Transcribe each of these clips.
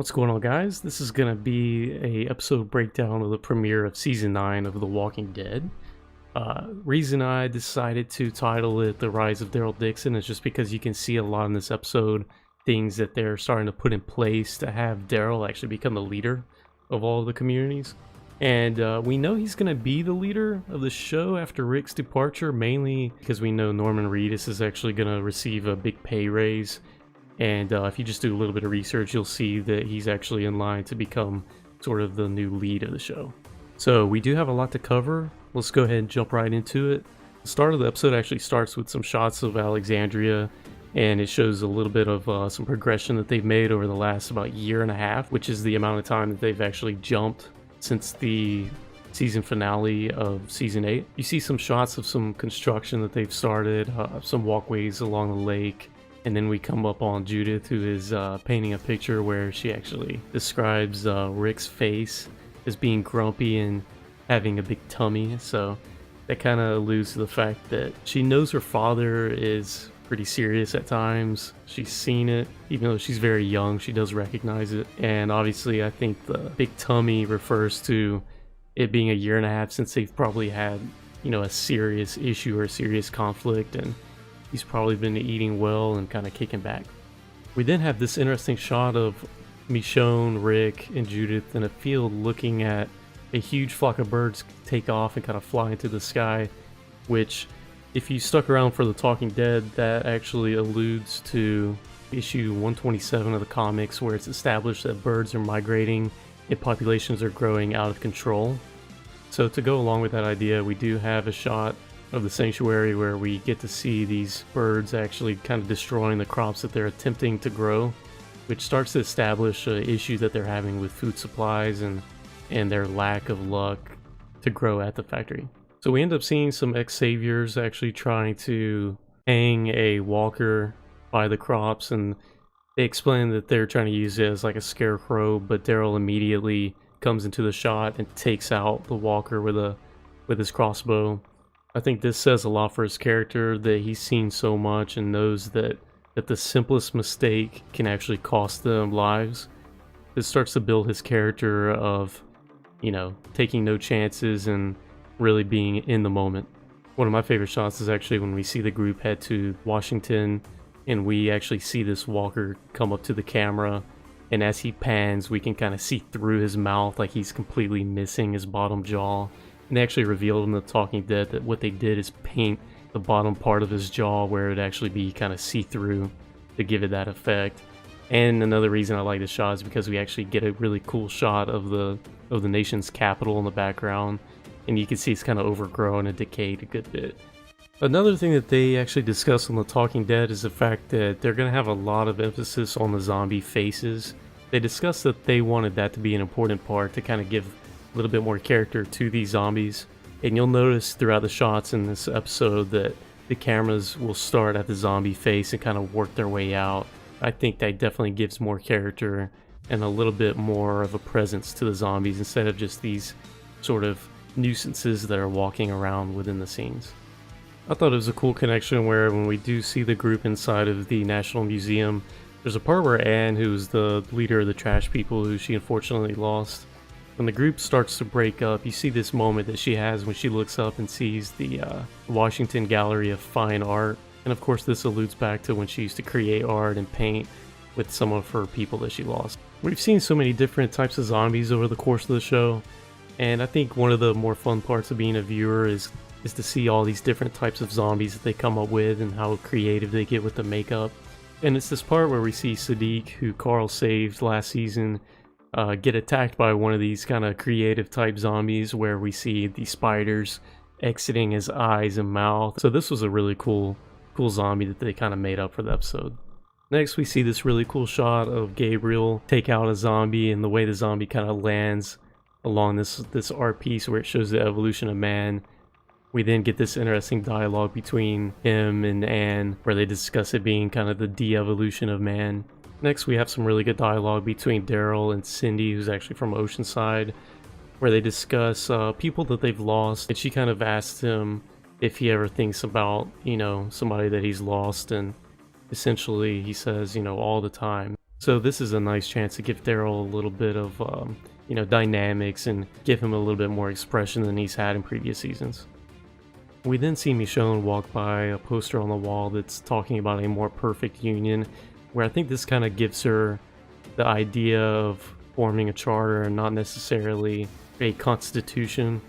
What's going on, guys? This is gonna be a episode breakdown of the premiere of season 9 of The Walking Dead. Reason I decided to title it The Rise of Daryl Dixon is just because you can see a lot in this episode, things that they're starting to put in place to have Daryl actually become the leader of all of the communities. And we know he's gonna be the leader of the show after Rick's departure, mainly because we know Norman Reedus is actually gonna receive a big pay raise. And if you just do a little bit of research, you'll see that he's actually in line to become sort of the new lead of the show. So we do have a lot to cover. Let's go ahead and jump right into it. The start of the episode actually starts with some shots of Alexandria, and it shows a little bit of some progression that they've made over the last about year and a half, which is the amount of time that they've actually jumped since the season finale of season 8. You see some shots of some construction that they've started, some walkways along the lake. And then we come up on Judith, who is painting a picture where she actually describes Rick's face as being grumpy and having a big tummy. So that kind of alludes to the fact that she knows her father is pretty serious at times. She's seen it, even though she's very young, she does recognize it. And obviously I think the big tummy refers to it being a year and a half since they've probably had, a serious issue or a serious conflict, and he's probably been eating well and kind of kicking back. We then have this interesting shot of Michonne, Rick, and Judith in a field looking at a huge flock of birds take off and kind of fly into the sky, which, if you stuck around for The Talking Dead, that actually alludes to issue 127 of the comics, where it's established that birds are migrating and populations are growing out of control. So to go along with that idea, we do have a shot of the sanctuary where we get to see these birds actually kind of destroying the crops that they're attempting to grow, which starts to establish an issue that they're having with food supplies and their lack of luck to grow at the factory. So we end up seeing some ex-saviors actually trying to hang a walker by the crops, and they explain that they're trying to use it as like a scarecrow, but Daryl immediately comes into the shot and takes out the walker with his crossbow. I think this says a lot for his character, that he's seen so much and knows that the simplest mistake can actually cost them lives. This starts to build his character of, taking no chances and really being in the moment. One of my favorite shots is actually when we see the group head to Washington and we actually see this walker come up to the camera, and as he pans we can kind of see through his mouth, like he's completely missing his bottom jaw. And they actually revealed in The Talking Dead that what they did is paint the bottom part of his jaw where it would actually be kind of see-through to give it that effect. And another reason I like this shot is because we actually get a really cool shot of the nation's capital in the background, and you can see it's kind of overgrown and decayed a good bit. Another thing that they actually discuss on The Talking Dead is the fact that they're going to have a lot of emphasis on the zombie faces. They discussed that they wanted that to be an important part to kind of give a little bit more character to these zombies. And you'll notice throughout the shots in this episode that the cameras will start at the zombie face and kind of work their way out. I think that definitely gives more character and a little bit more of a presence to the zombies instead of just these sort of nuisances that are walking around within the scenes. I thought it was a cool connection where when we do see the group inside of the National Museum, there's a part where Anne, who's the leader of the trash people who she unfortunately lost, when the group starts to break up, you see this moment that she has when she looks up and sees the Washington Gallery of Fine Art. And of course this alludes back to when she used to create art and paint with some of her people that she lost. We've seen so many different types of zombies over the course of the show, and I think one of the more fun parts of being a viewer is to see all these different types of zombies that they come up with and how creative they get with the makeup. And it's this part where we see Sadiq, who Carl saved last season, get attacked by one of these kind of creative type zombies where we see the spiders exiting his eyes and mouth. So this was a really cool zombie that they kind of made up for the episode. Next we see this really cool shot of Gabriel take out a zombie, and the way the zombie kind of lands along this art piece where it shows the evolution of man. We then get this interesting dialogue between him and Anne where they discuss it being kind of the de-evolution of man. Next we have some really good dialogue between Daryl and Cindy, who's actually from Oceanside, where they discuss people that they've lost, and she kind of asks him if he ever thinks about, somebody that he's lost, and essentially he says, all the time. So this is a nice chance to give Daryl a little bit of, dynamics and give him a little bit more expression than he's had in previous seasons. We then see Michonne walk by a poster on the wall that's talking about a more perfect union, where I think this kind of gives her the idea of forming a charter and not necessarily a constitution,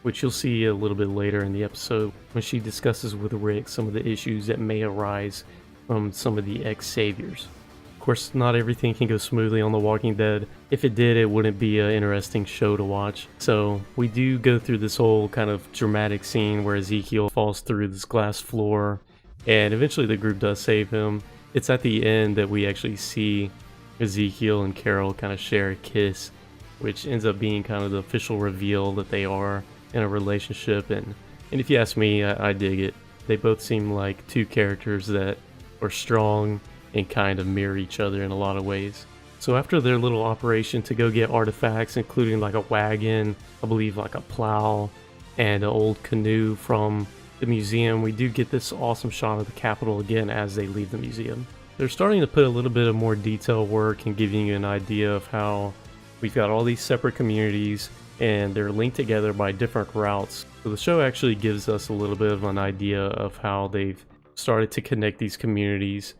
which you'll see a little bit later in the episode when she discusses with Rick some of the issues that may arise from some of the ex-saviors. Of course, not everything can go smoothly on The Walking Dead. If it did, it wouldn't be an interesting show to watch. So we do go through this whole kind of dramatic scene where Ezekiel falls through this glass floor, and eventually the group does save him. It's at the end that we actually see Ezekiel and Carol kind of share a kiss, which ends up being kind of the official reveal that they are in a relationship. And if you ask me, I dig it. They both seem like two characters that are strong and kind of mirror each other in a lot of ways. So after their little operation to go get artifacts, including like a wagon, I believe like a plow, and an old canoe from the museum, we do get this awesome shot of the Capitol again as they leave the museum. They're starting to put a little bit of more detail work and giving you an idea of how we've got all these separate communities and they're linked together by different routes. So the show actually gives us a little bit of an idea of how they've started to connect these communities.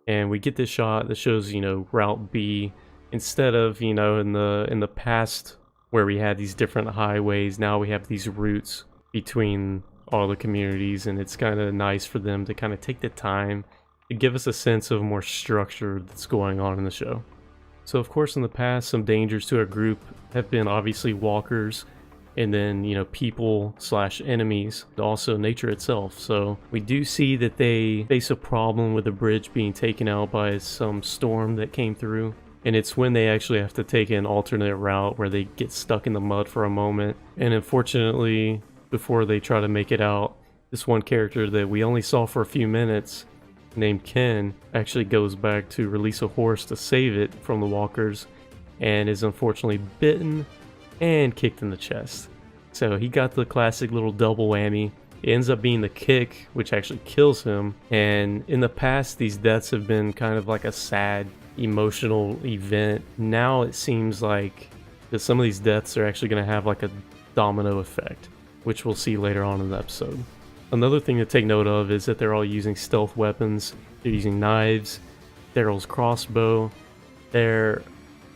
And we get this shot that shows, Route B, instead of, in the past where we had these different highways, now we have these routes between all the communities, and it's kind of nice for them to kind of take the time to give us a sense of more structure that's going on in the show. So of course in the past, some dangers to our group have been obviously walkers, and then, people/enemies, also nature itself. So we do see that they face a problem with the bridge being taken out by some storm that came through. And it's when they actually have to take an alternate route where they get stuck in the mud for a moment. And unfortunately, before they try to make it out, this one character that we only saw for a few minutes, named Ken, actually goes back to release a horse to save it from the walkers, and is unfortunately bitten and kicked in the chest. So he got the classic little double whammy. It ends up being the kick, which actually kills him. And in the past, these deaths have been kind of like a sad, emotional event. Now it seems like that some of these deaths are actually going to have like a domino effect, which we'll see later on in the episode. Another thing to take note of is that they're all using stealth weapons. They're using knives, Daryl's crossbow. They're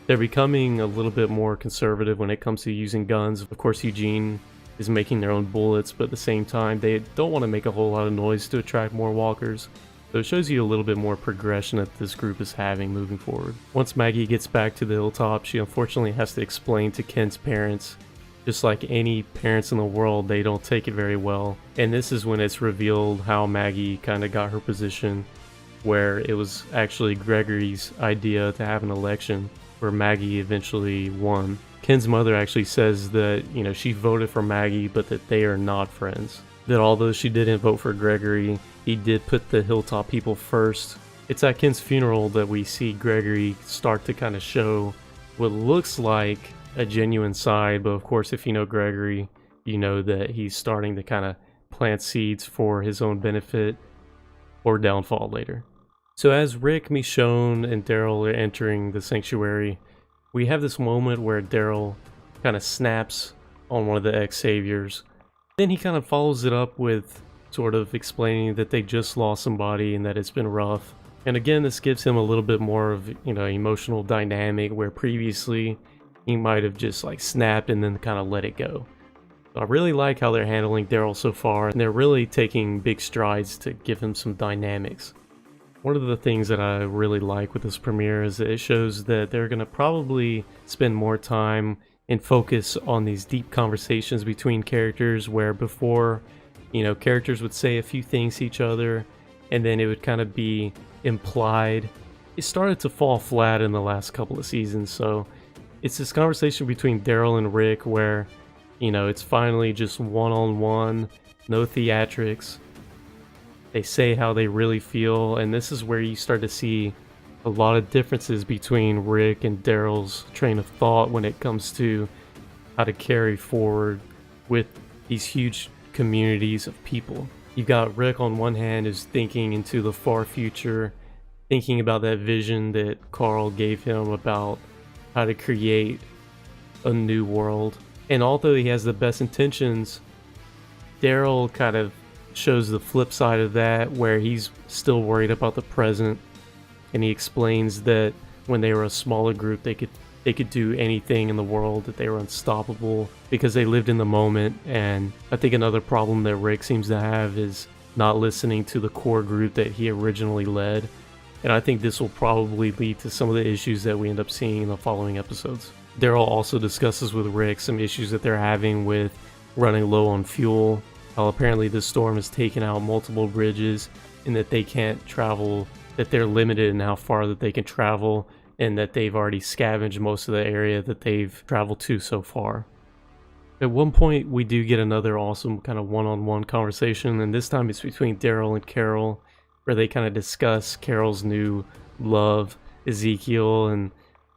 becoming a little bit more conservative when it comes to using guns. Of course, Eugene is making their own bullets, but at the same time, they don't want to make a whole lot of noise to attract more walkers. So it shows you a little bit more progression that this group is having moving forward. Once Maggie gets back to the hilltop, she unfortunately has to explain to Ken's parents. Just like any parents in the world, they don't take it very well. And this is when it's revealed how Maggie kind of got her position, where it was actually Gregory's idea to have an election where Maggie eventually won. Ken's mother actually says that, she voted for Maggie, but that they are not friends. That although she didn't vote for Gregory, he did put the hilltop people first. It's at Ken's funeral that we see Gregory start to kind of show what looks like a genuine side, but of course if you know Gregory, you know that he's starting to kind of plant seeds for his own benefit or downfall later. So as Rick, Michonne, and Daryl are entering the sanctuary, we have this moment where Daryl kind of snaps on one of the ex-saviors. Then he kind of follows it up with sort of explaining that they just lost somebody and that it's been rough. And again, this gives him a little bit more of, emotional dynamic, where previously he might have just like snapped and then kind of let it go. So I really like how they're handling Daryl so far, and they're really taking big strides to give him some dynamics. One of the things that I really like with this premiere is that it shows that they're going to probably spend more time and focus on these deep conversations between characters, where before, characters would say a few things to each other and then it would kind of be implied. It started to fall flat in the last couple of seasons, so it's this conversation between Daryl and Rick where, it's finally just one-on-one, no theatrics. They say how they really feel, and this is where you start to see a lot of differences between Rick and Daryl's train of thought when it comes to how to carry forward with these huge communities of people. You've got Rick on one hand who's thinking into the far future, thinking about that vision that Carl gave him about how to create a new world. And although he has the best intentions, Daryl kind of shows the flip side of that, where he's still worried about the present, and he explains that when they were a smaller group, they could do anything in the world, that they were unstoppable because they lived in the moment. And I think another problem that Rick seems to have is not listening to the core group that he originally led. And I think this will probably lead to some of the issues that we end up seeing in the following episodes. Daryl also discusses with Rick some issues that they're having with running low on fuel, how apparently this storm has taken out multiple bridges and that they can't travel, that they're limited in how far that they can travel, and that they've already scavenged most of the area that they've traveled to so far. At one point, we do get another awesome kind of one-on-one conversation, and this time it's between Daryl and Carol, where they kind of discuss Carol's new love, Ezekiel, and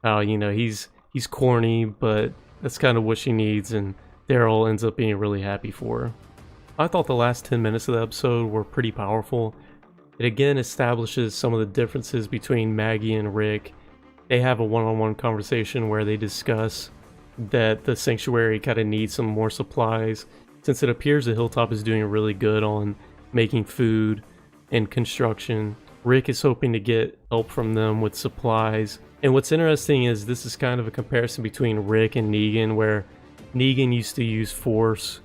how, you know, he's corny, but that's kind of what she needs, and Daryl ends up being really happy for her. I thought the last 10 minutes of the episode were pretty powerful. It again establishes some of the differences between Maggie and Rick. They have a one-on-one conversation where they discuss that the sanctuary kind of needs some more supplies, since it appears the Hilltop is doing really good on making food and construction. Rick is hoping to get help from them with supplies. And what's interesting is this is kind of a comparison between Rick and Negan, where Negan used to use force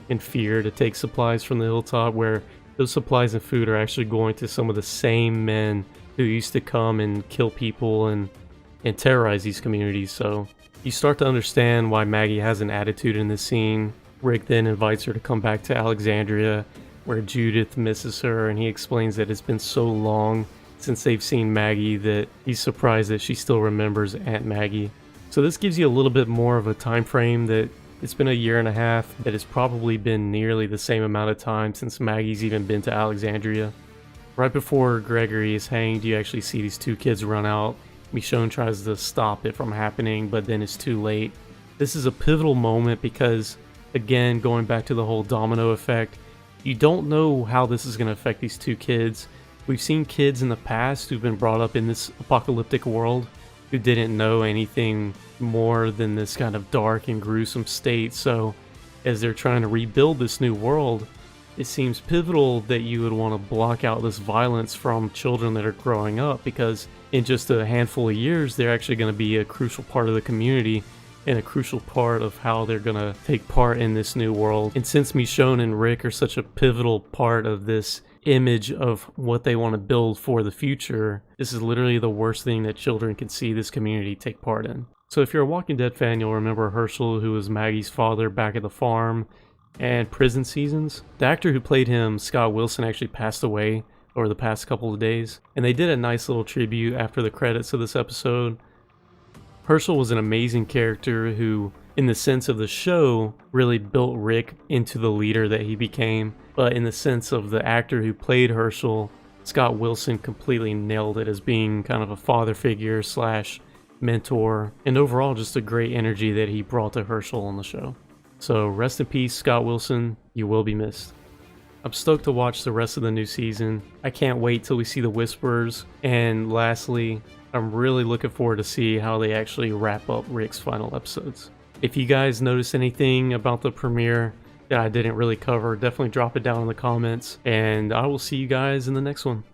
and fear to take supplies from the Hilltop, where those supplies and food are actually going to some of the same men who used to come and kill people and terrorize these communities. So you start to understand why Maggie has an attitude in this scene. Rick then invites her to come back to Alexandria, where Judith misses her, and he explains that it's been so long since they've seen Maggie that he's surprised that she still remembers Aunt Maggie. So this gives you a little bit more of a time frame, that it's been a year and a half, that it's probably been nearly the same amount of time since Maggie's even been to Alexandria. Right before Gregory is hanged, you actually see these two kids run out. Michonne tries to stop it from happening, but then it's too late. This is a pivotal moment because, again, going back to the whole domino effect, you don't know how this is going to affect these two kids. We've seen kids in the past who've been brought up in this apocalyptic world who didn't know anything more than this kind of dark and gruesome state. So as they're trying to rebuild this new world, it seems pivotal that you would want to block out this violence from children that are growing up, because in just a handful of years, they're actually going to be a crucial part of the community and a crucial part of how they're going to take part in this new world. And since Michonne and Rick are such a pivotal part of this image of what they want to build for the future, this is literally the worst thing that children can see this community take part in. So if you're a Walking Dead fan, you'll remember Herschel, who was Maggie's father back at the farm, and Prison Seasons. The actor who played him, Scott Wilson, actually passed away over the past couple of days, and they did a nice little tribute after the credits of this episode. Herschel was an amazing character who, in the sense of the show, really built Rick into the leader that he became, but in the sense of the actor who played Herschel, Scott Wilson completely nailed it as being kind of a father figure slash mentor, and overall just a great energy that he brought to Herschel on the show. So rest in peace, Scott Wilson, you will be missed. I'm stoked to watch the rest of the new season. I can't wait till we see the Whisperers, and lastly, I'm really looking forward to see how they actually wrap up Rick's final episodes. If you guys notice anything about the premiere that I didn't really cover, definitely drop it down in the comments, and I will see you guys in the next one.